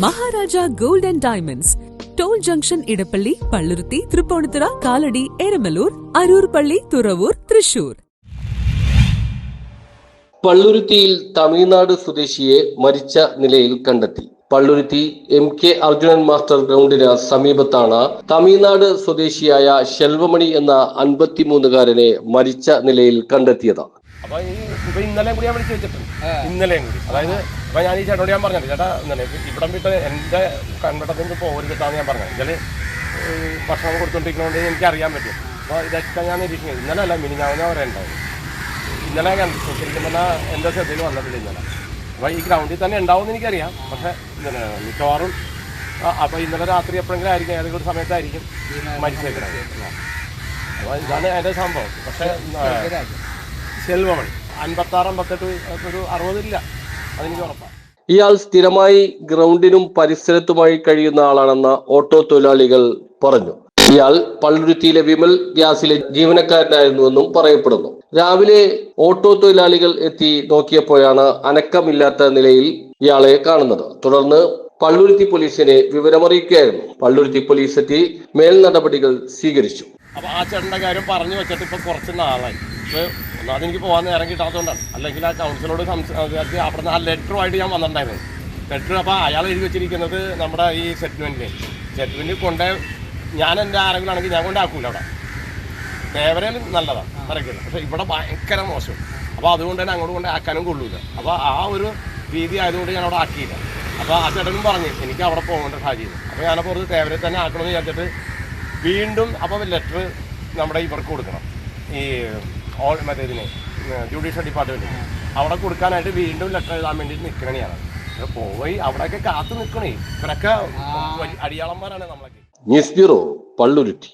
Maharaja gold and diamonds, toll junction, Edappally, Palluruthy, Tripunithura, Kalady, Eramalloor, Aroor പള്ളി, തുറവൂർ, തൃശൂർ. പള്ളുരുത്തിയിൽ തമിഴ്നാട് സ്വദേശിയെ മരിച്ച നിലയിൽ കണ്ടെത്തി. പള്ളുരുത്തി MK അർജുനൻ മാസ്റ്റർ ഗ്രൗണ്ടിന് സമീപത്താണ് തമിഴ്നാട് സ്വദേശിയായ ശെൽവമണി എന്ന 53-കാരനെ മരിച്ച നിലയിൽ കണ്ടെത്തിയത്. അപ്പൊ ഇന്നലെ കൂടി ഞാൻ വിളിച്ചു വെച്ചിട്ടുണ്ട്. ഇന്നലെയും കൂടി, അതായത് അപ്പൊ ഞാൻ ഈ ചേട്ടനോട് ഞാൻ പറഞ്ഞത്, ചേട്ടാ ഇന്നലെ ഇവിടം വിട്ട് എന്റെ കൺവെട്ടത്തിന് പോകരുതാന്ന് ഞാൻ പറഞ്ഞത്. ഇതില് ഭക്ഷണം കൊടുത്തോണ്ടിരിക്കണോണ്ട് എനിക്ക് അറിയാൻ പറ്റും. അപ്പൊ ഇതൊക്കെ ഞാൻ നിരീക്ഷിക്കുന്നത്. ഇന്നലെ അല്ല, മിനിഞ്ഞാവുന്ന പറയണ്ടാവും. ഇന്നലെ കണ്ടു. ശരിക്കും പറഞ്ഞാൽ എന്റെ ശ്രദ്ധയിൽ വന്നിട്ടില്ല ഇന്നലെ. അപ്പൊ ഈ ഗ്രൗണ്ടിൽ തന്നെ ഉണ്ടാവും എനിക്കറിയാം. പക്ഷെ മിക്കവാറും അപ്പൊ ഇന്നലെ രാത്രി എപ്പോഴെങ്കിലും ആയിരിക്കും, ഏതെങ്കിലും ഒരു സമയത്തായിരിക്കും മരിച്ചേക്കണത്. അപ്പൊ ഇതാണ് അതിന്റെ സംഭവം. പക്ഷെ ശെൽവമണി 56-58 ഒരു 60 ഇല്ല, അതെനിക്ക് ഉറപ്പാണ്. ഇയാൾ സ്ഥിരമായി ഗ്രൗണ്ടിനും പരിസരത്തുമായി കഴിയുന്ന ആളാണെന്ന് ഓട്ടോ തൊഴിലാളികൾ പറഞ്ഞു. ഇയാൾ പള്ളുരുത്തിയിലെ വിമൽ ഗ്യാസിലെ ജീവനക്കാരനായിരുന്നുവെന്നും പറയപ്പെടുന്നു. രാവിലെ ഓട്ടോ തൊഴിലാളികൾ എത്തി നോക്കിയപ്പോഴാണ് അനക്കമില്ലാത്ത നിലയിൽ ഇയാളെ കാണുന്നത്. തുടർന്ന് പള്ളുരുത്തി പോലീസിനെ വിവരമറിയിക്കുകയായിരുന്നു. പള്ളുരുത്തി പോലീസ് എത്തി മേൽ നടപടികൾ സ്വീകരിച്ചു. അപ്പൊ ആ ചേട്ടന്റെ കാര്യം പറഞ്ഞു വെച്ചിട്ട് ഇപ്പൊ കുറച്ച് നാളായി. അതെനിക്ക് പോകാൻ നേരം കിട്ടാത്തതുകൊണ്ടാണ്. അല്ലെങ്കിൽ ആ കൗൺസിലോട് സംസാരിച്ച് അവിടെ ആ ലെറ്ററുമായിട്ട് ഞാൻ വന്നിട്ടുണ്ടായിരുന്നു. ലെറ്റർ അപ്പോൾ അയാൾ എഴുതി വെച്ചിരിക്കുന്നത് നമ്മുടെ ഈ സെറ്റിൽമെൻറ്റിൽ കൊണ്ടേ ഞാൻ എൻ്റെ ആരെങ്കിലും ആണെങ്കിൽ ഞാൻ കൊണ്ടാക്കൂല. അവിടെ തേവരയിൽ നല്ലതാണ് വരയ്ക്കുന്നത്, പക്ഷേ ഇവിടെ ഭയങ്കര മോശം. അപ്പോൾ അതുകൊണ്ട് തന്നെ അങ്ങോട്ട് കൊണ്ട് ആക്കാനും കൊള്ളൂല. അപ്പോൾ ആ ഒരു രീതി ആയതുകൊണ്ട് ഞാൻ അവിടെ ആക്കിയില്ല. അപ്പോൾ ആ ചേട്ടനും പറഞ്ഞു എനിക്ക് അവിടെ പോകേണ്ട സാഹചര്യം. അപ്പോൾ ഞാനപ്പോൾ ഒരു തേവരെ തന്നെ ആക്കണമെന്ന് വിചാരിച്ചിട്ട് വീണ്ടും അപ്പോൾ ലെറ്റർ നമ്മുടെ ഇവർക്ക് കൊടുക്കണം, ഈ മറ്റേതിന് ജുഡീഷ്യൽ ഡിപ്പാർട്ട്മെൻറ്റിന് അവിടെ കൊടുക്കാനായിട്ട് വീണ്ടും ലെറ്റർ എഴുതാൻ വേണ്ടിയിട്ട് നിൽക്കണേ. ഞാൻ പോയി അവിടെയൊക്കെ കാത്തു നിൽക്കണേ. ഇവരൊക്കെ അടിയാളന്മാരാണ് നമ്മളൊക്കെ. News bureau, Palluruthy.